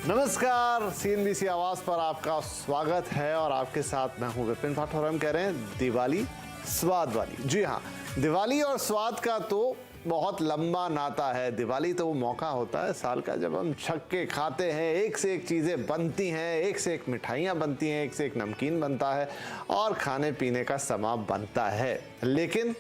नमस्कार, सीएनबीसी आवाज पर आपका स्वागत है और आपके साथ मैं हूं विपिन भाट और हम कह रहे हैं दिवाली स्वाद वाली। जी हाँ, दिवाली और स्वाद का तो बहुत लंबा नाता है। दिवाली तो वो मौका होता है साल का जब हम छक्के खाते हैं, एक से एक चीज़ें बनती हैं, एक से एक मिठाइयाँ बनती हैं, एक से एक नमकीन बनता है और खाने पीने का समा बनता है। लेकिन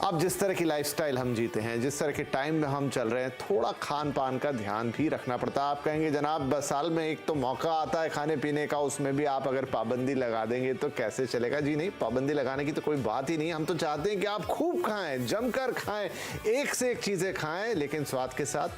अब जिस तरह की लाइफस्टाइल हम जीते हैं, जिस तरह के टाइम में हम चल रहे हैं, थोड़ा खान पान का ध्यान भी रखना पड़ता है। आप कहेंगे जनाब साल में एक तो मौका आता है खाने पीने का, उसमें भी आप अगर पाबंदी लगा देंगे तो कैसे चलेगा। जी नहीं, पाबंदी लगाने की तो कोई बात ही नहीं। हम तो चाहते हैं कि आप खूब खाएं, जमकर खाएं, एक से एक चीज़ें खाएं, लेकिन स्वाद के साथ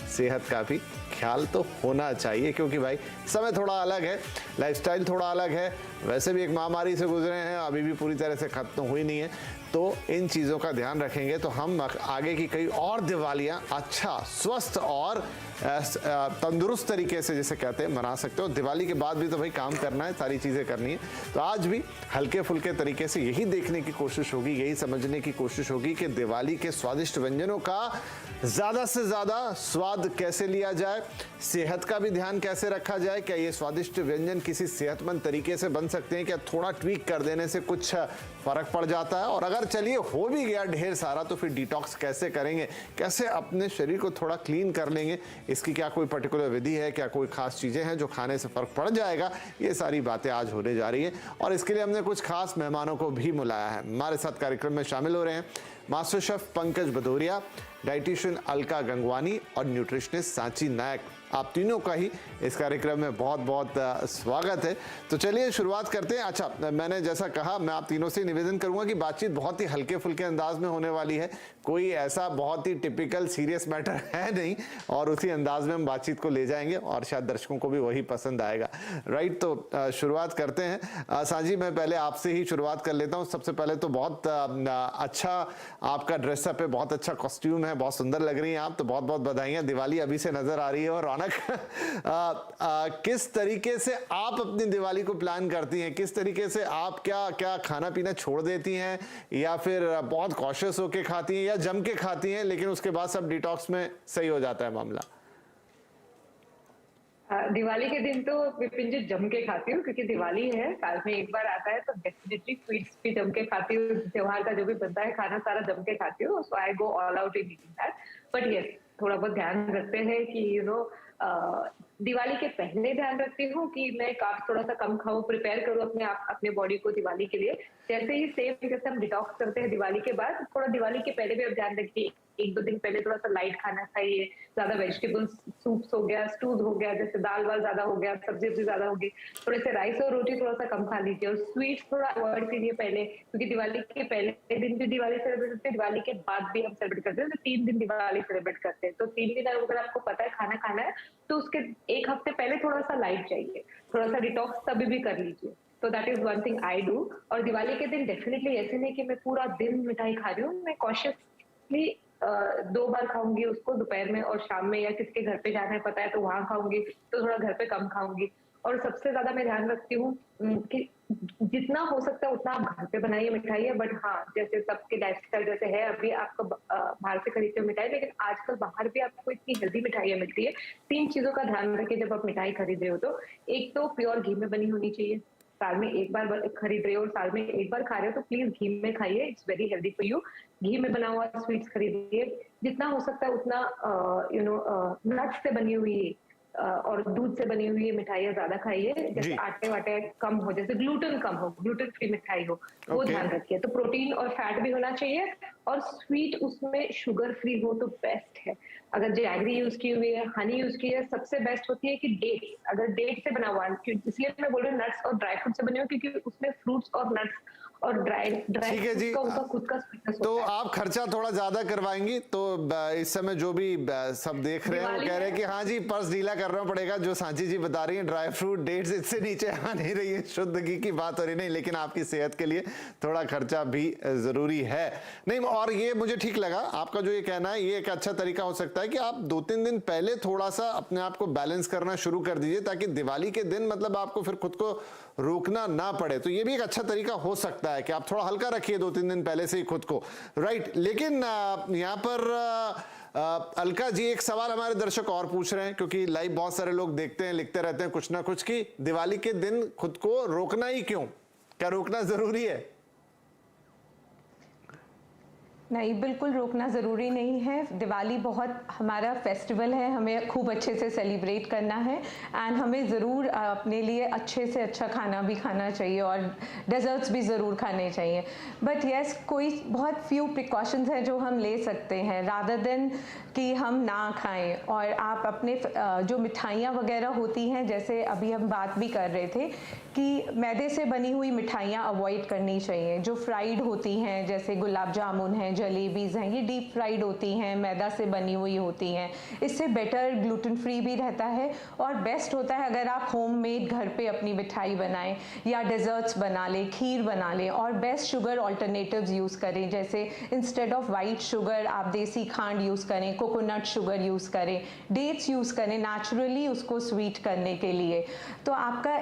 सेहत का भी ख्याल तो होना चाहिए, क्योंकि भाई समय थोड़ा अलग है, लाइफस्टाइल थोड़ा अलग है। वैसे भी एक महामारी से गुजरे हैं, अभी भी पूरी तरह से खत्म हुई नहीं है। तो इन चीज़ों का ध्यान रखेंगे तो हम आगे की कई और दिवालियाँ अच्छा, स्वस्थ और तंदुरुस्त तरीके से, जिसे कहते हैं, मना सकते हो। दिवाली के बाद भी तो भाई काम करना है, सारी चीज़ें करनी है। तो आज भी हल्के फुल्के तरीके से यही देखने की कोशिश होगी, यही समझने की कोशिश होगी कि दिवाली के स्वादिष्ट व्यंजनों का ज़्यादा से ज़्यादा स्वाद कैसे लिया जाए, सेहत का भी ध्यान कैसे रखा जाए। क्या ये स्वादिष्ट व्यंजन किसी सेहतमंद तरीके से बन सकते हैं? क्या थोड़ा ट्वीक कर देने से कुछ फ़र्क पड़ जाता है? और अगर चलिए हो भी गया ढेर सारा, तो फिर डिटॉक्स कैसे करेंगे, कैसे अपने शरीर को थोड़ा क्लीन कर लेंगे? इसकी क्या कोई पर्टिकुलर विधि है? क्या कोई खास चीज़ें हैं जो खाने से फ़र्क पड़ जाएगा? ये सारी बातें आज होने जा रही है और इसके लिए हमने कुछ खास मेहमानों को भी बुलाया है। हमारे साथ कार्यक्रम में शामिल हो रहे हैं master chef Pankaj Bhadauria, dietitian Alka Gangwani और न्यूट्रिशनिस्ट सांची नायक। आप तीनों का ही इस कार्यक्रम में बहुत बहुत स्वागत है। तो चलिए शुरुआत करते हैं। अच्छा, मैंने जैसा कहा, मैं आप तीनों से निवेदन करूंगा कि बातचीत बहुत ही हल्के फुल्के अंदाज में होने वाली है। कोई ऐसा बहुत ही टिपिकल सीरियस मैटर है नहीं और उसी अंदाज में हम बातचीत को ले जाएंगे और शायद दर्शकों को भी वही पसंद आएगा। राइट, तो शुरुआत करते हैं। सांची, मैं पहले आपसे ही शुरुआत कर लेता हूँ। सबसे पहले तो बहुत अच्छा आपका ड्रेसअप है, बहुत अच्छा कॉस्ट्यूम है, बहुत सुंदर लग रही हैं आप, तो बहुत बहुत बधाइयाँ। दिवाली अभी से नजर आ रही है और रौनक किस तरीके से आप अपनी दिवाली को प्लान करती हैं? किस तरीके से आप क्या खाना पीना छोड़ देती हैं, या फिर बहुत कॉशियस होके खाती हैं, या जम के खाती हैं लेकिन उसके बाद सब डिटॉक्स में सही हो जाता है मामला? दिवाली के दिन तो विपिन जी जम के खाती हूँ, क्योंकि दिवाली है, साल में एक बार आता है, तो डेफिनेटली स्वीट्स भी जम के खाती हूँ। त्योहार का जो भी बनता है खाना सारा जम के खाती हूँ। So I go all out in eating that. But yes, थोड़ा बहुत ध्यान रखते हैं कि दिवाली के पहले ध्यान रखती हूँ कि मैं कार्ब्स थोड़ा सा कम खाऊं, प्रिपेयर करूँ अपने बॉडी को दिवाली के लिए। जैसे ही सेम जैसे हम डिटॉक्स करते हैं दिवाली के बाद, थोड़ा दिवाली के पहले भी आप ध्यान रखिए, एक दो दिन पहले थोड़ा सा लाइट खाना खाइए, ज्यादा वेजिटेबल्स, सूप्स हो गया, स्टूज हो गया, जैसे दाल वाल ज्यादा हो गया, सब्जी ज्यादा होगी, थोड़े से राइस और रोटी थोड़ा सा कम खा लीजिए और स्वीट्स थोड़ा अवॉइड कीजिए पहले, क्योंकि दिवाली के पहले दिन भी दिवाली सेलिब्रेट करते हैं, दिवाली के बाद भी हम सेलिब्रेट करते हैं। तो 3 दिन दिवाली सेलिब्रेट करते हैं, तो 3 दिन अगर आपको पता है खाना खाना है तो उसके एक हफ्ते पहले थोड़ा सा लाइट चाहिए, थोड़ा सा डिटॉक्स तभी भी कर लीजिए। तो that is one thing I do. और दिवाली के दिन डेफिनेटली ऐसे नहीं कि मैं पूरा दिन मिठाई खा रही हूँ, मैं कॉशियसली 2 बार खाऊंगी उसको, दोपहर में और शाम में, या किसके घर पे जाना है पता है तो वहां खाऊंगी, तो थोड़ा घर पे कम खाऊंगी। और सबसे ज्यादा मैं ध्यान रखती हूँ कि जितना हो सकता है उतना आप घर पे बनाइए मिठाई। बट हाँ, जैसे सबके लाइफस्टाइल जैसे है, अभी आपको बाहर से खरीदते हो मिठाई, लेकिन आजकल बाहर भी आपको इतनी हेल्दी मिठाइयाँ मिलती है। 3 चीजों का ध्यान रखिए जब आप मिठाई खरीद रहे हो तो। एक तो प्योर घी में बनी होनी चाहिए, साल में एक बार खरीद रहे हो और साल में एक बार खा रहे हो तो प्लीज घी में खाइए, it's very healthy for you. घी में बना हुआ स्वीट्स खरीदिए, जितना हो सकता है उतना नट्स से बनी हुई और दूध से बनी हुई मिठाइयाँ ज्यादा खाइए। जैसे आटे वाटे कम हो, जैसे ग्लूटेन कम हो, ग्लूटेन फ्री मिठाई हो, वो ध्यान रखिए। तो प्रोटीन और फैट भी होना चाहिए, और स्वीट उसमें शुगर फ्री हो तो बेस्ट है। अगर जैगरी यूज की हुई है, हनी यूज की है, सबसे बेस्ट होती है कि डेट, अगर डेट से बना हुआ, इसलिए मैं बोल रही हूँ नट्स और ड्राई फ्रूट से बने हो, क्योंकि उसमें फ्रूट्स और नट्स और ड्राई का उनका खुद का स्वीटनेस तो होता है। आप खर्चा थोड़ा ज्यादा करवाएंगी, तो इस समय जो भी सब देख रहे हैं वो कह रहे हैं कि हाँ जी, पर्स ढीला करना पड़ेगा। जो सांची जी बता रही हैं, ड्राई फ्रूट डेट्स इससे नीचे आ नहीं रही है, शुद्ध घी की बात हो रही नहीं, लेकिन आपकी सेहत के लिए थोड़ा खर्चा भी जरूरी है। नहीं, और ये मुझे ठीक लगा आपका जो ये कहना है, ये एक अच्छा तरीका हो सकता है कि आप 2-3 दिन पहले थोड़ा सा अपने आप को बैलेंस करना शुरू कर दीजिए, ताकि दिवाली के दिन मतलब आपको फिर खुद को रोकना ना पड़े। तो ये भी एक अच्छा तरीका हो सकता है कि आप थोड़ा हल्का रखिए 2-3 दिन पहले से ही खुद को। राइट, लेकिन यहाँ पर अलका जी, एक सवाल हमारे दर्शक और पूछ रहे हैं, क्योंकि लाइव बहुत सारे लोग देखते हैं, लिखते रहते हैं कुछ ना कुछ कि दिवाली के दिन खुद को रोकना ही क्यों, क्या रोकना जरूरी है? नहीं, बिल्कुल रोकना ज़रूरी नहीं है। दिवाली बहुत हमारा फेस्टिवल है, हमें खूब अच्छे से सेलिब्रेट करना है एंड हमें ज़रूर अपने लिए अच्छे से अच्छा खाना भी खाना चाहिए और डेजर्ट्स भी ज़रूर खाने चाहिए। बट येस, कोई बहुत फ्यू प्रिकॉशंस हैं जो हम ले सकते हैं रादर देन कि हम ना खाएं। और आप अपने जो मिठाइयाँ वगैरह होती हैं, जैसे अभी हम बात भी कर रहे थे कि मैदे से बनी हुई मिठाइयाँ अवॉइड करनी चाहिए। जो फ्राइड होती हैं जैसे गुलाब जामुन हैं, जलेबीज़ हैं, ये डीप फ्राइड होती हैं, मैदा से बनी हुई होती हैं। इससे बेटर ग्लूटेन फ्री भी रहता है और बेस्ट होता है अगर आप होममेड घर पे अपनी मिठाई बनाएं या डेजर्ट्स बना लें, खीर बना लें। और बेस्ट शुगर ऑल्टरनेटिव्स यूज़ करें, जैसे इंस्टेड ऑफ वाइट शुगर आप देसी खांड यूज़ करें, कोकोनट शुगर यूज़ करें, डेट्स यूज़ करें नेचुरली उसको स्वीट करने के लिए। तो आपका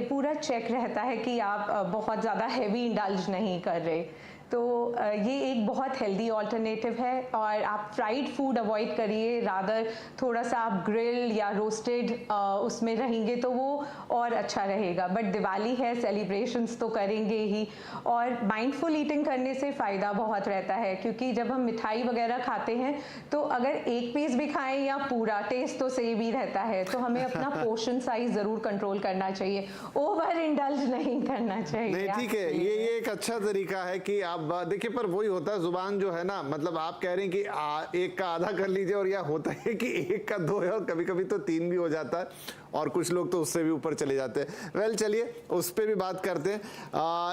पूरा चेक रहता है कि आप बहुत ज़्यादा हैवी इंडल्ज नहीं कर रहे। तो ये एक बहुत हेल्दी ऑल्टरनेटिव है। और आप फ्राइड फूड अवॉइड करिए, रादर थोड़ा सा आप ग्रिल या रोस्टेड उसमें रहेंगे तो वो और अच्छा रहेगा। बट दिवाली है, सेलिब्रेशंस तो करेंगे ही। और माइंडफुल ईटिंग करने से फ़ायदा बहुत रहता है, क्योंकि जब हम मिठाई वगैरह खाते हैं तो अगर एक पीस भी खाएं या पूरा, टेस्ट तो सेम ही रहता है। तो हमें अपना पोर्शन साइज ज़रूर कंट्रोल करना चाहिए, ओवर इंडल्ज नहीं करना चाहिए। नहीं, ठीक है, ये एक अच्छा तरीका है कि आप देखिए, पर वही होता है जुबान जो है ना, मतलब आप कह रहे हैं कि एक का आधा कर लीजिए और यह होता है कि एक का दो है और कभी कभी तो तीन भी हो जाता है और कुछ लोग तो उससे भी ऊपर चले जाते हैं। वेल, चलिए उस पर भी बात करते हैं।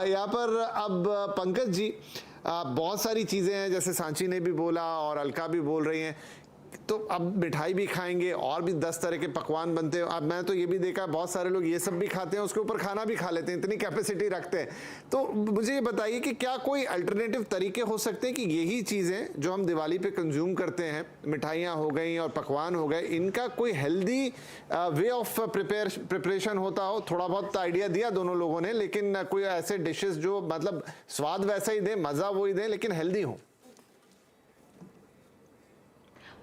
यहाँ पर अब पंकज जी, बहुत सारी चीज़ें हैं, जैसे सांची ने भी बोला और अलका भी बोल रही हैं, तो अब मिठाई भी खाएंगे और भी 10 तरह के पकवान बनते हैं। अब मैं तो ये भी देखा बहुत सारे लोग ये सब भी खाते हैं, उसके ऊपर खाना भी खा लेते हैं, इतनी कैपेसिटी रखते हैं। तो मुझे ये बताइए कि क्या कोई अल्टरनेटिव तरीके हो सकते हैं कि यही चीज़ें जो हम दिवाली पे कंज्यूम करते हैं, मिठाइयाँ हो गई और पकवान हो गए, इनका कोई हेल्दी वे ऑफ प्रिपरेशन होता हो? थोड़ा बहुत आइडिया दिया दोनों लोगों ने, लेकिन कोई ऐसे डिशेस जो मतलब स्वाद वैसा ही दें, मज़ा वो ही दें, लेकिन हेल्दी हो।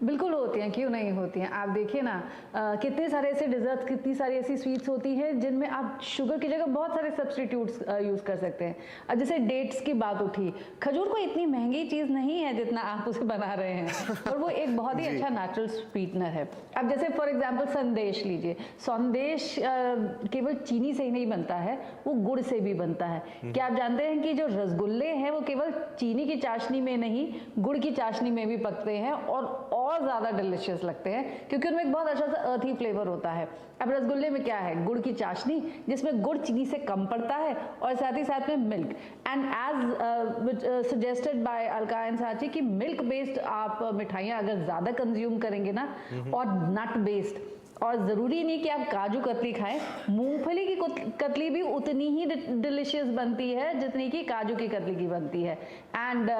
बिल्कुल होती हैं, क्यों नहीं होती हैं। आप देखिए ना, कितने सारे ऐसे डिजर्ट्स, कितनी सारी ऐसी स्वीट्स होती हैं जिनमें आप शुगर की जगह बहुत सारे सब्स्टिट्यूट्स यूज़ कर सकते हैं। अब जैसे डेट्स की बात उठी, खजूर कोई इतनी महंगी चीज़ नहीं है जितना आप उसे बना रहे हैं, और वो एक बहुत ही अच्छा नेचुरल स्वीटनर है। अब जैसे फॉर एग्जाम्पल संदेश लीजिए, संदेश केवल चीनी से ही नहीं बनता है, वो गुड़ से भी बनता है। क्या आप जानते हैं कि जो रसगुल्ले हैं वो केवल चीनी की चाशनी में नहीं, गुड़ की चाशनी में भी पकते हैं और ज़्यादा डिलिशियस लगते हैं, क्योंकि उनमें एक बहुत अच्छा सा अर्थी फ्लेवर होता है। अब रसगुल्ले में क्या है, गुड़ की चाशनी जिसमें गुड़ चीनी से कम पड़ता है और साथ ही साथ में milk. And as suggested by Alka and Sanchi कि मिल्क बेस्ड आप मिठाइयाँ अगर ज़्यादा कंज्यूम करेंगे ना, और नट बेस्ड, और ज़रूरी नहीं कि आप काजू कतली खाएं, मूंगफली की कतली भी उतनी ही डिलिशियस बनती है जितनी कि काजू की कतली की बनती है। एंड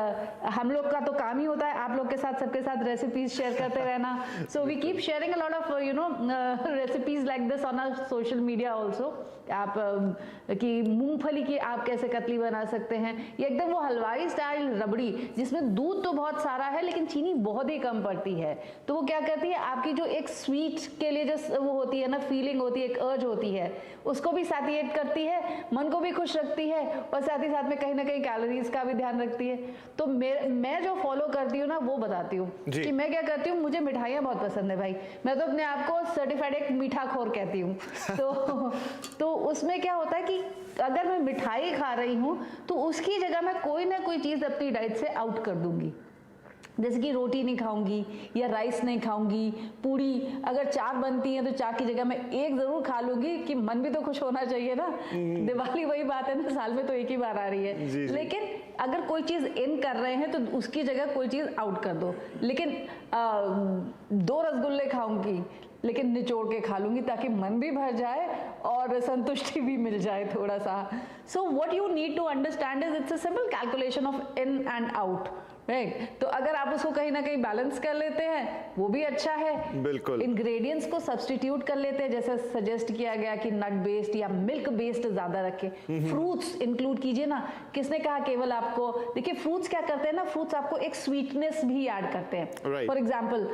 हम लोग का तो काम ही होता है आप लोग के साथ, सबके साथ रेसिपीज शेयर करते रहना। So we keep sharing a lot of recipes like this on our social media also. आप कि मूंगफली की आप कैसे कतली बना सकते हैं, ये एकदम वो हलवाई स्टाइल रबड़ी जिसमें दूध तो बहुत सारा है लेकिन चीनी बहुत ही कम पड़ती है। तो वो क्या करती है, आपकी जो एक स्वीट के लिए जो वो होती है ना, फीलिंग होती है, एक अर्ज होती है, उसको भी साथिएट करती है, मन को भी खुश रखती है और साथ ही साथ में कहीं ना कहीं कैलोरीज का भी ध्यान रखती है। तो मैं जो फॉलो करती हूँ ना वो बताती हूँ कि मैं क्या करती हूँ। मुझे मिठाइयाँ बहुत पसंद है भाई, मैं तो अपने आप को सर्टिफाइड एक मीठा खोर कहती हूँ। तो उसमें क्या होता है कि अगर मैं मिठाई खा रही हूँ तो उसकी जगह मैं कोई ना कोई चीज़ अपनी डाइट से आउट कर दूंगी। जैसे कि रोटी नहीं खाऊंगी या राइस नहीं खाऊंगी, पूड़ी अगर 4 बनती है तो 4 की जगह मैं एक जरूर खा लूंगी, कि मन भी तो खुश होना चाहिए ना। दिवाली वही बात है ना, साल में तो एक ही बार आ रही है। जी। लेकिन अगर कोई चीज इन कर रहे हैं तो उसकी जगह कोई चीज आउट कर दो। लेकिन 2 रसगुल्ले खाऊंगी लेकिन निचोड़ के खा लूंगी ताकि मन भी भर जाए और संतुष्टि भी मिल जाए थोड़ा सा। So what you need to understand is it's a simple calculation of in and out. Right. तो अगर आप उसको कहीं ना कहीं बैलेंस कर लेते हैं वो भी अच्छा है। बिल्कुल। इंग्रेडिएंट्स को सब्स्टिट्यूट कर लेते हैं, जैसे सजेस्ट किया गया कि नट बेस्ड या मिल्क बेस्ड ज्यादा रखें, फ्रूट्स इंक्लूड कीजिए ना। किसने कहा केवल आपको, देखिए फ्रूट्स क्या करते हैं ना, फ्रूट्स आपको एक स्वीटनेस भी ऐड करते हैं। फॉर एग्जाम्पल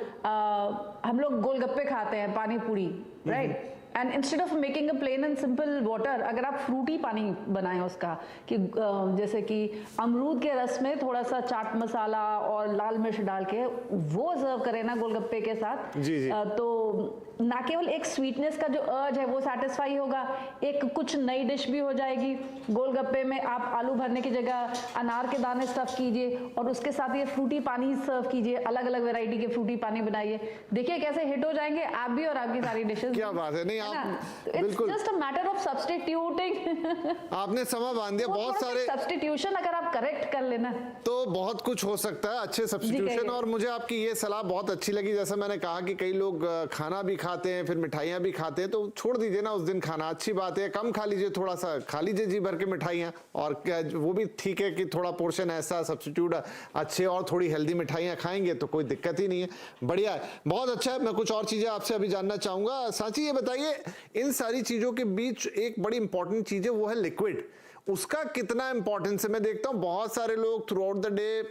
हम लोग गोलगप्पे खाते हैं, pani puri, right, and instead of making a plain and simple water, अगर आप फ्रूटी पानी बनाएं उसका, कि जैसे कि अमरूद के रस में थोड़ा सा चाट मसाला और लाल मिर्च डाल के वो सर्व करें ना गोलगप्पे के साथ, जी। तो ना केवल एक स्वीटनेस का जो अर्ज है वो सेटिस्फाई होगा, एक कुछ नई डिश भी हो जाएगी। गोलगप्पे में आप आलू भरने की जगह अनार के दाने स्टफ कीजिए और उसके साथ ये फ्रूटी पानी सर्व कीजिए, अलग अलग वैरायटी के फ्रूटी पानी बनाइए, देखिए कैसे हिट हो जाएंगे आप भी और आपकी सारी डिशेस। क्या बात है, नहीं आप बिल्कुल just a matter of substituting. आपने समय बांध दिया, बहुत सारे सब्स्टिट्यूशन अगर आप करेक्ट कर लेना तो बहुत कुछ हो सकता है, अच्छे सब्स्टिट्यूशन। और मुझे आपकी ये सलाह बहुत अच्छी लगी, जैसा मैंने कहा कि कई लोग खाना भी खाते हैं फिर मिठाइयाँ भी खाते हैं, तो छोड़ दीजिए ना उस दिन खाना, अच्छी बात है, कम खा लीजिए, थोड़ा सा खा लीजिए जी भर के मिठाइयाँ, और वो भी ठीक है कि थोड़ा पोर्शन ऐसा सब्स्टिट्यूट अच्छे और थोड़ी हेल्दी मिठाइयाँ खाएंगे तो कोई दिक्कत ही नहीं है। बढ़िया है, बहुत अच्छा है। मैं कुछ और चीज़ें आपसे अभी जानना चाहूँगा। सांची ये बताइए, इन सारी चीज़ों के बीच एक बड़ी इंपॉर्टेंट चीज़ है, वो है लिक्विड। उसका कितना इंपॉर्टेंस है? मैं देखता हूं बहुत सारे लोग through out the day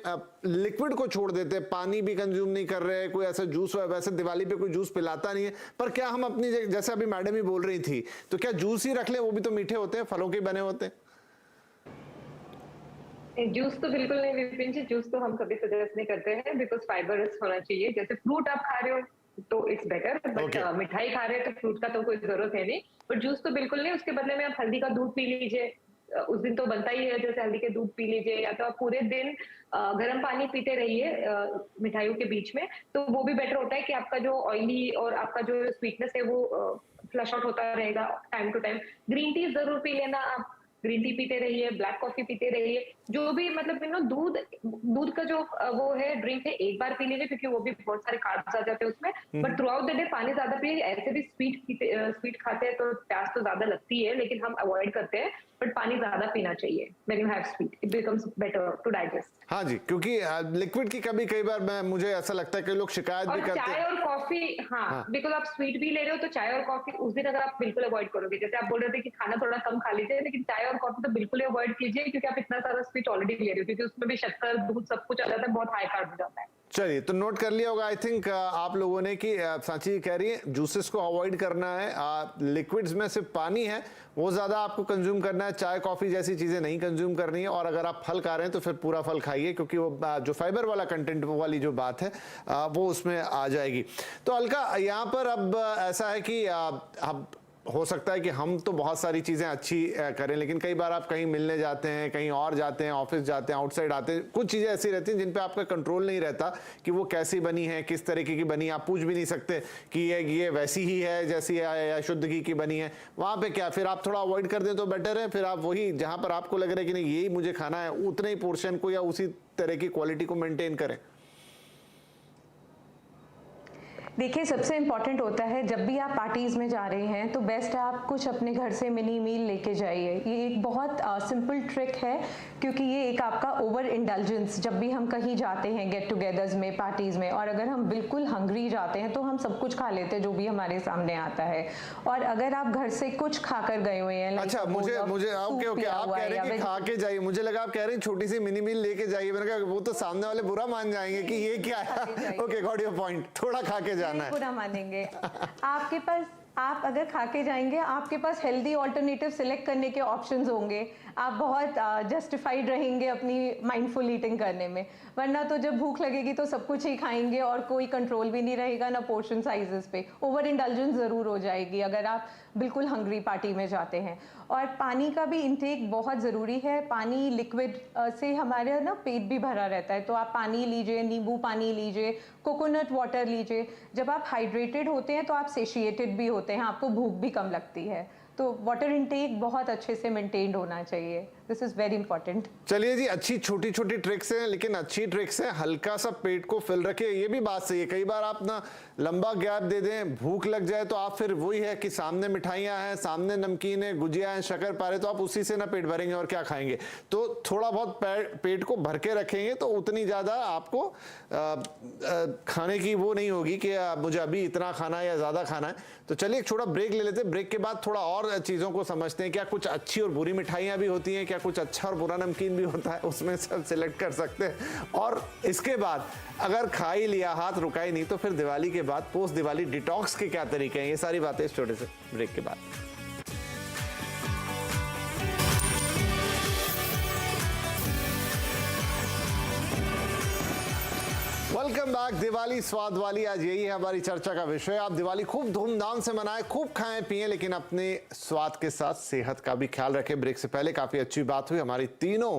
liquid को छोड़ देते हैं, पानी भी कंज्यूम नहीं कर रहे, कोई ऐसा जूस, वैसे दिवाली पे कोई जूस पिलाता नहीं है, पर क्या हम अपनी जैसे अभी मैडम ही बोल रही थी, तो क्या जूस ही रख लें? वो भी तो मीठे होते हैं, फलों के बने होते हैं। जूस तो बिल्कुल नहीं विपिन जी, जूस तो हम कभी सजेस्ट नहीं करते हैं, बिकॉज फाइबर होना चाहिए। जैसे फ्रूट आप खा रहे हो तो इट्स बेटर, बट मिठाई खा रहे हैं तो फ्रूट का तो कोई जरूरत है नहीं, पर जूस तो बिल्कुल नहीं। उसके बदले में आप हल्दी का दूध पी लीजिए, उस दिन तो बनता ही है, जैसे हल्दी के दूध पी लीजिए, या तो आप पूरे दिन गर्म पानी पीते रहिए मिठाइयों के बीच में, तो वो भी बेटर होता है कि आपका जो ऑयली और आपका जो स्वीटनेस है वो फ्लश आउट होता रहेगा time to time. Green tea जरूर पी लेना, आप ग्रीन टी पीते रहिए, ब्लैक कॉफी पीते रहिए, जो भी मतलब दूध का जो वो है ड्रिंक है, एक बार पी लीजिए क्योंकि वो भी बहुत सारे कार्ब्स आ जाते हैं उसमें, but through out the day पानी ज्यादा पिए। ऐसे भी स्वीट खाते हैं तो प्यास तो ज्यादा लगती है, लेकिन हम अवॉइड करते हैं, बट पानी ज्यादा पीना चाहिए। When you have sweet it becomes better to digest. हाँ जी, क्योंकि लिक्विड की कई बार मुझे ऐसा लगता है कि लोग शिकायत भी करते हैं। चाय और कॉफी, हाँ, बिकॉज आप स्वीट भी ले रहे हो तो चाय और कॉफी उस दिन अगर आप बिल्कुल अवॉइड करोगे, जैसे आप बोल रहे थे कि खाना थोड़ा कम खा लीजिए, लेकिन चाय और कॉफी तो बिल्कुल अवॉइड कीजिए, क्योंकि आप इतना सारा स्वीट ऑलरेडी ले रहे हो, क्योंकि उसमें भी शक्कर, दूध सब कुछ आ जाता है, बहुत हाई कार्ब हो जाता है। चलिए, तो नोट कर लिया होगा आई थिंक आप लोगों ने कि सांची कह रही है जूसेस को अवॉइड करना है, लिक्विड्स में सिर्फ पानी है वो ज़्यादा आपको कंज्यूम करना है, चाय कॉफ़ी जैसी चीज़ें नहीं कंज्यूम करनी है, और अगर आप फल खा रहे हैं तो फिर पूरा फल खाइए, क्योंकि वो जो फाइबर वाला कंटेंट वाली जो बात है वो उसमें आ जाएगी। तो अलका, यहाँ पर अब ऐसा है कि अब हो सकता है कि हम तो बहुत सारी चीज़ें अच्छी करें, लेकिन कई बार आप कहीं मिलने जाते हैं, कहीं और जाते हैं, ऑफिस जाते हैं, आउटसाइड आते हैं, कुछ चीज़ें ऐसी रहती हैं जिन पे आपका कंट्रोल नहीं रहता कि वो कैसी बनी है, किस तरीके की बनी है। आप पूछ भी नहीं सकते कि ये वैसी ही है जैसी है या शुद्ध घी की बनी है। वहाँ पे क्या, फिर आप थोड़ा अवॉइड कर दें तो बेटर है। फिर आप वही जहाँ पर आपको लग रहा है कि नहीं यही मुझे खाना है, उतने ही पोर्शन को या उसी तरह की क्वालिटी को मेंटेन करें। देखिए, सबसे इम्पॉर्टेंट होता है जब भी आप पार्टीज़ में जा रहे हैं तो बेस्ट है आप कुछ अपने घर से मिनी मील लेके जाइए। ये एक बहुत सिंपल ट्रिक है, क्योंकि ये एक आपका ओवर इंडल्जेंस, जब भी हम कहीं जाते हैं गेट टुगेदर्स में, पार्टीज़ में, और अगर हम बिल्कुल हंग्री जाते हैं तो हम सब कुछ खा लेते हैं जो भी हमारे सामने आता है। और अगर आप घर से कुछ खा कर गए हुए हैं, अच्छा, मुझे ओके आप कह रहे हैं कि खा के जाइए, मुझे लगा आप कह रहे हैं छोटी सी मिनी मील लेके जाइए। मैंने कहा वो तो सामने वाले बुरा मान जाएंगे कि ये क्या है। ओके, गॉट योर पॉइंट, थोड़ा खा के जाना है, बुरा मानेंगे। आपके पास, आप अगर खा के जाएंगे, आपके पास हेल्दी ऑल्टरनेटिव सिलेक्ट करने के ऑप्शंस होंगे, आप बहुत जस्टिफाइड रहेंगे अपनी माइंडफुल ईटिंग करने में। वरना तो जब भूख लगेगी तो सब कुछ ही खाएंगे और कोई कंट्रोल भी नहीं रहेगा, ना पोर्शन साइजेस पे। ओवर इंडल्जेंस ज़रूर हो जाएगी अगर आप बिल्कुल हंग्री पार्टी में जाते हैं। और पानी का भी इंटेक बहुत ज़रूरी है। पानी लिक्विड से हमारे ना पेट भी भरा रहता है, तो आप पानी लीजिए, नींबू पानी लीजिए, कोकोनट वाटर लीजिए। जब आप हाइड्रेटेड होते हैं तो आप सेशिएटेड भी होते हैं, आपको भूख भी कम लगती है। तो वाटर इनटेक बहुत अच्छे से मेंटेन्ड होना चाहिए, दिस इज़ वेरी इंपॉर्टेंट। चलिए जी, अच्छी छोटी छोटी ट्रिक्स हैं, लेकिन अच्छी ट्रिक्स हैं, हल्का सा पेट को फिल रखे, ये भी बात सही है। कई बार आप ना लंबा गैप दे दें, भूख लग जाए तो आप फिर वही है कि सामने मिठाइयाँ हैं, सामने नमकीन है, गुजिया है, शक्कर पारे, तो आप उसी से ना पेट भरेंगे और क्या खाएंगे। तो थोड़ा बहुत पेट को भर के रखेंगे तो उतनी ज़्यादा आपको खाने की वो नहीं होगी कि मुझे अभी इतना खाना है या ज़्यादा खाना है। तो चलिए एक छोटा ब्रेक ले लेते हैं, ब्रेक के बाद थोड़ा और चीज़ों को समझते हैं। क्या कुछ अच्छी और बुरी मिठाइयाँ भी होती हैं, क्या कुछ अच्छा और बुरा नमकीन भी होता है, उसमें सब सिलेक्ट कर सकते हैं। और इसके बाद अगर खा ही लिया, हाथ रुका ही नहीं, तो फिर दिवाली के बाद पोस्ट दिवाली डिटॉक्स के क्या तरीके हैं, ये सारी बातें इस छोटे से ब्रेक के बाद। Welcome back. दिवाली स्वाद वाली, आज यही है हमारी चर्चा का विषय। आप दिवाली खूब धूमधाम से मनाएं, खूब खाएं पिएं, लेकिन अपने स्वाद के साथ सेहत का भी ख्याल रखें। ब्रेक से पहले काफी अच्छी बात हुई, हमारी तीनों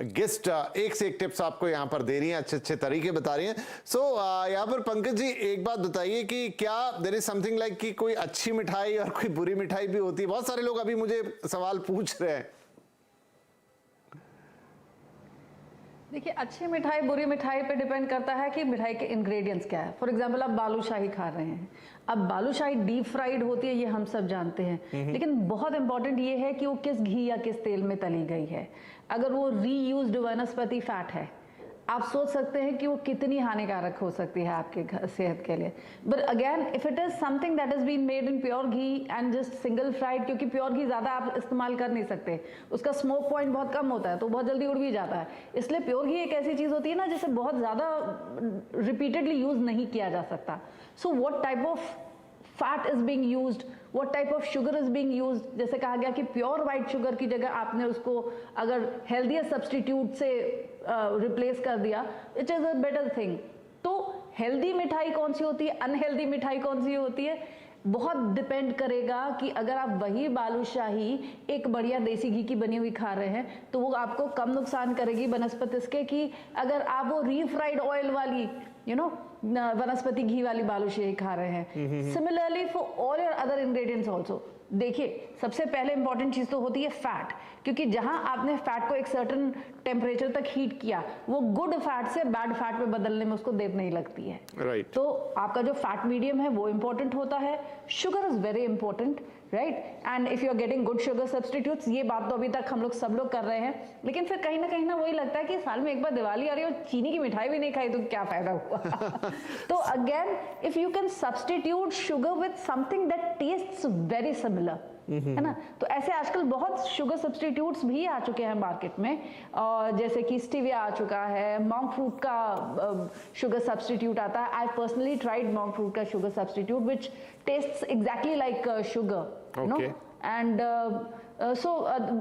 गेस्ट एक से एक टिप्स आपको यहाँ पर दे रही हैं, अच्छे अच्छे तरीके बता रही हैं। सो यहाँ पर पंकज जी एक बात बताइए कि क्या देयर इज समथिंग लाइक कि कोई अच्छी मिठाई और कोई बुरी मिठाई भी होती है? बहुत सारे लोग अभी मुझे सवाल पूछ रहे हैं। देखिए, अच्छी मिठाई बुरी मिठाई पे डिपेंड करता है कि मिठाई के इंग्रेडिएंट्स क्या है। फॉर एग्जांपल आप बालूशाही खा रहे हैं, अब बालूशाही डीप फ्राइड होती है, ये हम सब जानते हैं, लेकिन बहुत इंपॉर्टेंट ये है कि वो किस घी या किस तेल में तली गई है। अगर वो रीयूज्ड वनस्पति फैट है, आप सोच सकते हैं कि वो कितनी हानिकारक हो सकती है आपके सेहत के लिए। But again if it is something that is been made in pure ghee and just single fried, क्योंकि प्योर घी ज़्यादा आप इस्तेमाल कर नहीं सकते, उसका स्मोक पॉइंट बहुत कम होता है, तो बहुत जल्दी उड़ भी जाता है। इसलिए प्योर घी एक ऐसी चीज़ होती है ना जिसे बहुत ज़्यादा रिपीटेडली यूज नहीं किया जा सकता। So what type of fat is being used, what type of sugar is being used, जैसे कहा गया कि प्योर वाइट शुगर की जगह आपने उसको अगर हेल्दियर सब्सटीट्यूट से रिप्लेस कर दिया, it is a better thing. तो हेल्दी मिठाई कौन सी होती है, अनहेल्दी मिठाई कौन सी होती है, बहुत डिपेंड करेगा कि अगर आप वही बालूशाही एक बढ़िया देसी घी की बनी हुई खा रहे हैं तो वो आपको कम नुकसान करेगी बनस्पति के, कि अगर आप वो रीफ्राइड ऑयल वाली वनस्पति घी वाली बालूशाही खा रहे हैं। Similarly for all your other ingredients also. देखिए, सबसे पहले इंपॉर्टेंट चीज तो होती है फैट, क्योंकि जहां आपने फैट को एक सर्टेन टेम्परेचर तक हीट किया, वो गुड फैट से बैड फैट में बदलने में उसको देर नहीं लगती है। Right. तो आपका जो फैट मीडियम है वो इंपॉर्टेंट होता है। Sugar is very important, right, and if you are getting good sugar substitutes, ये बात तो अभी तक हम लोग सब लोग कर रहे हैं, लेकिन फिर कहीं ना वही लगता है कि साल में एक बार दिवाली आ रही है और चीनी की मिठाई भी नहीं खाई तो क्या फायदा हुआ। तो again if you can substitute sugar with something that tests very similar, है ना, तो ऐसे आजकल बहुत शुगर सब्सटीट्यूट्स भी आ चुके हैं मार्केट में, और जैसे कि स्टीविया आ चुका है, मॉन्क फ्रूट का शुगर सब्सटीट्यूट आता है। I personally tried monk fruit का sugar substitute which tastes exactly like sugar, no, and so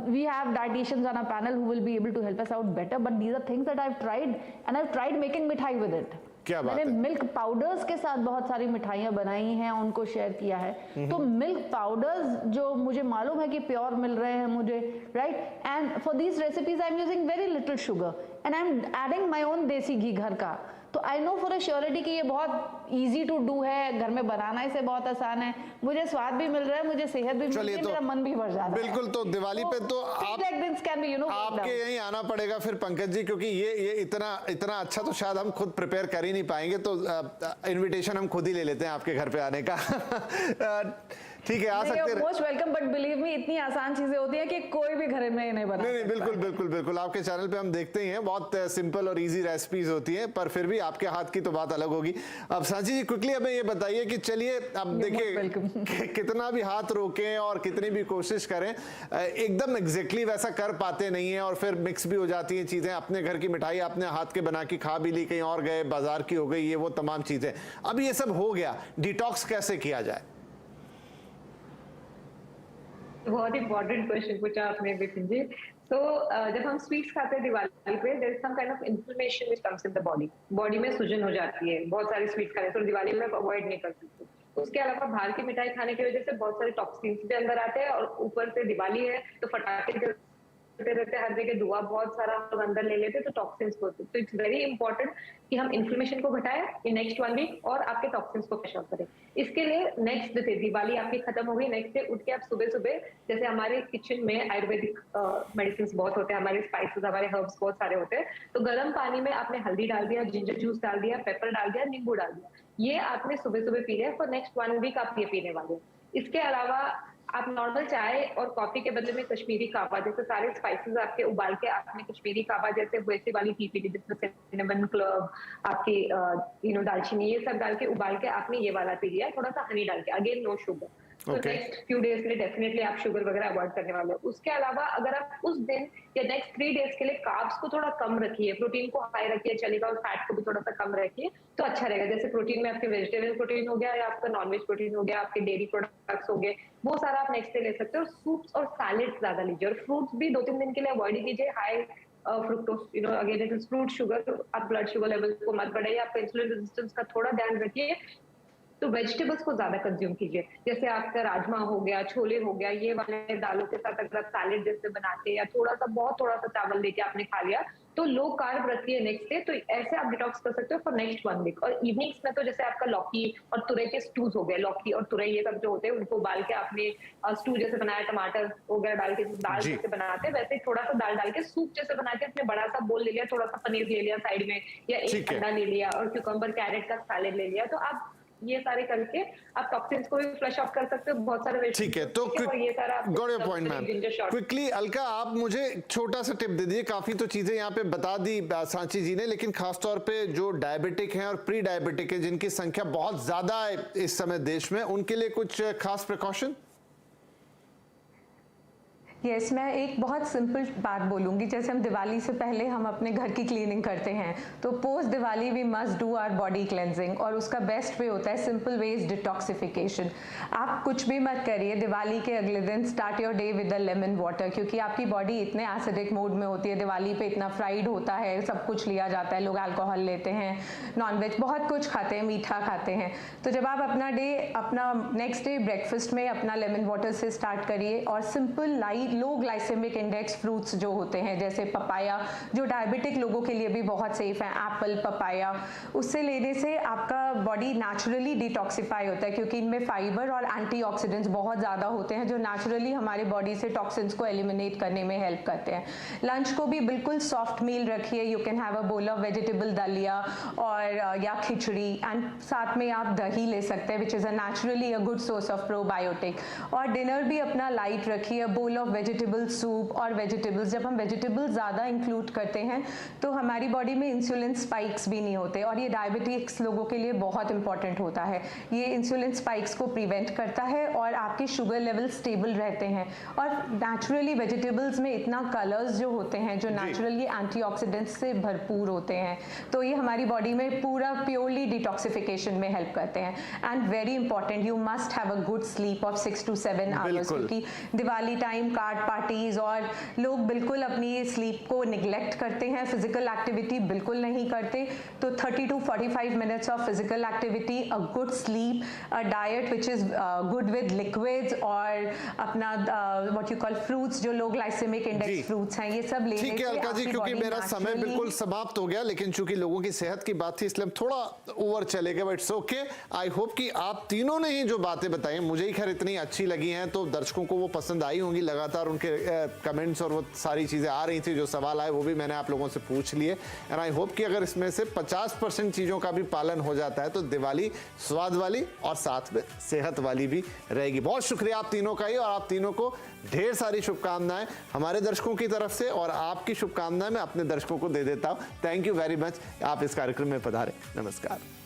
we have dietitians on our panel who will be able to help us out better, but these are things that I've tried, and I've tried making mithai with it. क्या बात मैंने है? Milk powders के साथ बहुत सारी मिठाइयाँ बनाई हैं, उनको शेयर किया है। तो मिल्क पाउडर्स जो मुझे मालूम है कि प्योर मिल रहे हैं मुझे, right, and for these recipes I am using very little sugar and I am adding my own देसी घी घर का। तो I know for a surety कि ये बहुत इजी टू डू है, घर में बनाना इसे बहुत आसान है, मुझे स्वाद भी मिल रहा है, मुझे सेहत भी मिल रही है, मेरा मन भी भर जाता है। बिल्कुल, तो दिवाली पे तो आपके यहीं आना पड़ेगा फिर पंकज जी, क्योंकि ये इतना अच्छा तो शायद हम खुद प्रिपेयर कर ही नहीं पाएंगे, तो इनविटेशन हम खुद ही ले लेते हैं आपके घर पे आने का। ठीक है, आ सकते हैं। Most welcome, but believe me इतनी आसान चीजें होती हैं कि कोई भी घर में नहीं बना। नहीं, बिल्कुल आपके चैनल पे हम देखते ही हैं, बहुत सिंपल और इजी रेसिपीज होती हैं, पर फिर भी आपके हाथ की तो बात अलग होगी। अब सांची जी क्विकली हमें ये बताइए कि चलिए अब देखिए कितना भी हाथ रोकें और कितनी भी कोशिश करें, एकदम एग्जैक्टली वैसा कर पाते नहीं है, और फिर मिक्स भी हो जाती हैं चीजें। अपने घर की मिठाई अपने हाथ के बना के खा भी ली, कहीं और गए बाजार की हो गई, ये वो तमाम चीजें। अब ये सब हो गया, डिटॉक्स कैसे किया जाए? बहुत इंपॉर्टेंट क्वेश्चन पूछा आपने विपिन जी। तो जब हम स्वीट्स खाते हैं दिवाली पे, there is some kind of inflammation which comes in the body में सूजन हो जाती है बहुत सारी स्वीट्स खाने से, और दिवाली में अवॉइड नहीं कर सकते। उसके अलावा बाहर की मिठाई खाने की वजह से बहुत सारे टॉक्सिन्स भी अंदर आते हैं, और ऊपर से दिवाली है तो फटाखे चलते रहते हर जगह दुआ बहुत सारा हम लोग अंदर ले लेते तो टॉक्सिन्स को, तो इट्स वेरी इंपॉर्टेंट कि हम इन्फ्लेमेशन को घटाएं इन नेक्स्ट 1 वीक और आपके टॉक्सिन्स को फ्लश आउट करें। इसके लिए नेक्स्ट डे, दिवाली आपकी खत्म हो गई, नेक्स्ट डे उठ के आप सुबह सुबह, जैसे हमारे किचन में आयुर्वेदिक मेडिसिन बहुत होते हैं, हमारे स्पाइसेस, हमारे हर्ब्स बहुत सारे होते हैं, तो गर्म पानी में आपने हल्दी डाल दिया, जिंजर जूस डाल दिया, पेपर डाल दिया, नींबू डाल दिया, ये आपने सुबह सुबह पी लिया, फॉर नेक्स्ट 1 वीक आप ये पीने वाले हैं। इसके अलावा आप नॉर्मल चाय और कॉफी के बदले में कश्मीरी कावा, जैसे सारे स्पाइसेस आपके उबाल के आपने कश्मीरी कावा जैसे वैसी वाली टी पी ली, जिसमें सिनेमन, क्लव, आपकी दालचीनी, ये सब डाल के उबाल के आपने ये वाला पी लिया, थोड़ा सा हनी डाल के, अगेन नो शुगर। तो नेक्स्ट फ्यू डेज के लिए डेफिनेटली आप शुगर वगैरह अवॉइड करने वाले हो। उसके अलावा अगर आप उस दिन या नेक्स्ट 3 डेज के लिए कार्ब्स को थोड़ा कम रखिए, प्रोटीन को हाई रखिए चलेगा, और फैट को भी थोड़ा सा कम रखिए तो अच्छा रहेगा। जैसे प्रोटीन में आपके वेजिटेरियन प्रोटीन हो गया, या आपका नॉनवेज प्रोटीन हो गया, आपके डेयरी प्रोडक्ट्स हो गए, वो सारा आप नेक्स्ट डे ले सकते हो। और सूप्स और सैलेड ज्यादा लीजिए, और फ्रूट्स भी 2-3 दिन के लिए अवॉइड कीजिए। High fructose, again it is fruit sugar, आप ब्लड शुगर लेवल को मत बढ़ाइए, आपका इंसुलिन रेजिस्टेंस का थोड़ा ध्यान रखिए। तो वेजिटेबल्स को ज्यादा कंज्यूम कीजिए, जैसे आपका राजमा हो गया, छोले हो गया, ये वाले दालों के साथ अगर आप सैलेड जैसे बनाते या बहुत थोड़ा सा चावल लेके आपने खा लिया तो लो कार्ब रखिए नेक्स्ट डे। तो ऐसे आप डिटॉक्स कर सकते हो फॉर नेक्स्ट 1 वीक। और इवनिंग्स में तो जैसे आपका लौकी और तुरई के स्टूज हो गए, लौकी और तुरई ये सब जो होते हैं उनको उबाल के आपने स्टू जैसे बनाया, टमाटर वगैरह डाल के दाल जैसे बनाते हैं वैसे थोड़ा सा दाल डाल के सूप जैसे बना के अपने बड़ा सा बोल ले लिया, थोड़ा सा पनीर ले लिया साइड में, या एक अंडा ले लिया और क्यूकम्बर कैरेट का सैलेड ले लिया, तो आप ये सारे करके आप टॉक्सिन्स को भी फ्लश ऑफ कर सकते हो। बहुत सारे ठीक है, तो ये सारा got your point ma'am. Quickly Alka, आप मुझे छोटा सा टिप दे दीजिए। काफी तो चीजें यहाँ पे बता दी सांची जी ने, लेकिन खासतौर पे जो डायबिटिक हैं और प्री डायबिटिक है जिनकी संख्या बहुत ज्यादा है इस समय देश में, उनके लिए कुछ खास प्रिकॉशन? यस, मैं एक बहुत सिंपल बात बोलूँगी। जैसे हम दिवाली से पहले हम अपने घर की क्लीनिंग करते हैं, तो post Diwali we must do our body cleansing, और उसका बेस्ट वे होता है सिंपल वे इज डिटॉक्सिफिकेशन। आप कुछ भी मत करिए, दिवाली के अगले दिन start your day with the lemon water, क्योंकि आपकी बॉडी इतने एसिडिक मोड में होती है, दिवाली पे इतना फ्राइड होता है, सब कुछ लिया जाता है, लोग अल्कोहल लेते हैं, नॉनवेज बहुत कुछ खाते हैं, मीठा खाते हैं। तो जब आप अपना नेक्स्ट डे ब्रेकफास्ट में अपना लेमन वाटर से स्टार्ट करिए, और सिंपल लाइट लो ग्लाइसेमिक इंडेक्स फ्रूट्स जो होते हैं, जैसे पपाया जो डायबिटिक लोगों के लिए भी बहुत सेफ है, एप्पल, पपाया, उससे लेने से आपका बॉडी नेचुरली डिटॉक्सिफाई होता है, क्योंकि इनमें फाइबर और एंटीऑक्सीडेंट्स बहुत ज़्यादा होते हैं जो नेचुरली हमारे बॉडी से टॉक्सिन्स को एलिमिनेट करने में हेल्प करते हैं। लंच को भी बिल्कुल सॉफ्ट मील रखिए, you can have a bowl of vegetable दलिया और या खिचड़ी, एंड साथ में आप दही ले सकते हैं which is a naturally a good source of probiotic. और डिनर भी अपना लाइट रखिए, बोल ऑफ वेजिटेबल सूप और वेजिटेबल्स। जब हम वेजिटेबल्स ज़्यादा इंक्लूड करते हैं तो हमारी बॉडी में इंसुलिन स्पाइक्स भी नहीं होते, और ये डायबिटिक्स लोगों के लिए बहुत इंपॉर्टेंट होता है। ये इंसुलिन स्पाइक्स को प्रिवेंट करता है और आपके शुगर लेवल स्टेबल रहते हैं। और नेचुरली वेजिटेबल्स में इतना कलर्स जो होते हैं जो नेचुरली एंटीऑक्सीडेंट्स से भरपूर होते हैं, तो ये हमारी बॉडी में पूरा प्योरली डिटॉक्सिफिकेशन में हेल्प करते हैं। And very important, you must have a good sleep of 6 to 7 hours, क्योंकि दिवाली टाइम कार्ड पार्टीज और लोग बिल्कुल अपनी स्लीप को निगलेक्ट करते हैं, फिजिकल एक्टिविटी बिल्कुल नहीं करते। तो 30 to 45 minutes of physical activity, a good sleep, a diet which is good with liquids, और अपना व्हाट यू कॉल फ्रूट्स, जो लो ग्लाइसेमिक इंडेक्स फ्रूट्स हैं, ये सब लेने से। ठीक है अलका जी, क्योंकि मेरा समय बिल्कुल समाप्त हो गया, लेकिन चूंकि लोगों की सेहत की बात थी इसलिए हम थोड़ा ओवर चले गए, but it's okay. I hope कि आप तीनों ने ही जो बातें बताई, मुझे ही खैर इतनी अच्छी लगी हैं, तो दर्शकों को वो पसंद आई होंगी। लगातार उनके कमेंट्स और वो सारी चीज़ें आ रही थी, जो सवाल आए वो भी मैंने आप लोगों से पूछ लिए। एंड आई होप कि अगर इसमें से 50% चीज़ों का भी पालन हो जाता है तो दिवाली स्वाद वाली और साथ में सेहत वाली भी रहेगी। बहुत शुक्रिया आप तीनों का ही, और आप तीनों को ढेर सारी शुभकामनाएं हमारे दर्शकों की तरफ से, और आपकी शुभकामनाएं मैं अपने दर्शकों को दे देता हूँ। थैंक यू वेरी मच, आप इस कार्यक्रम में पधारे। नमस्कार।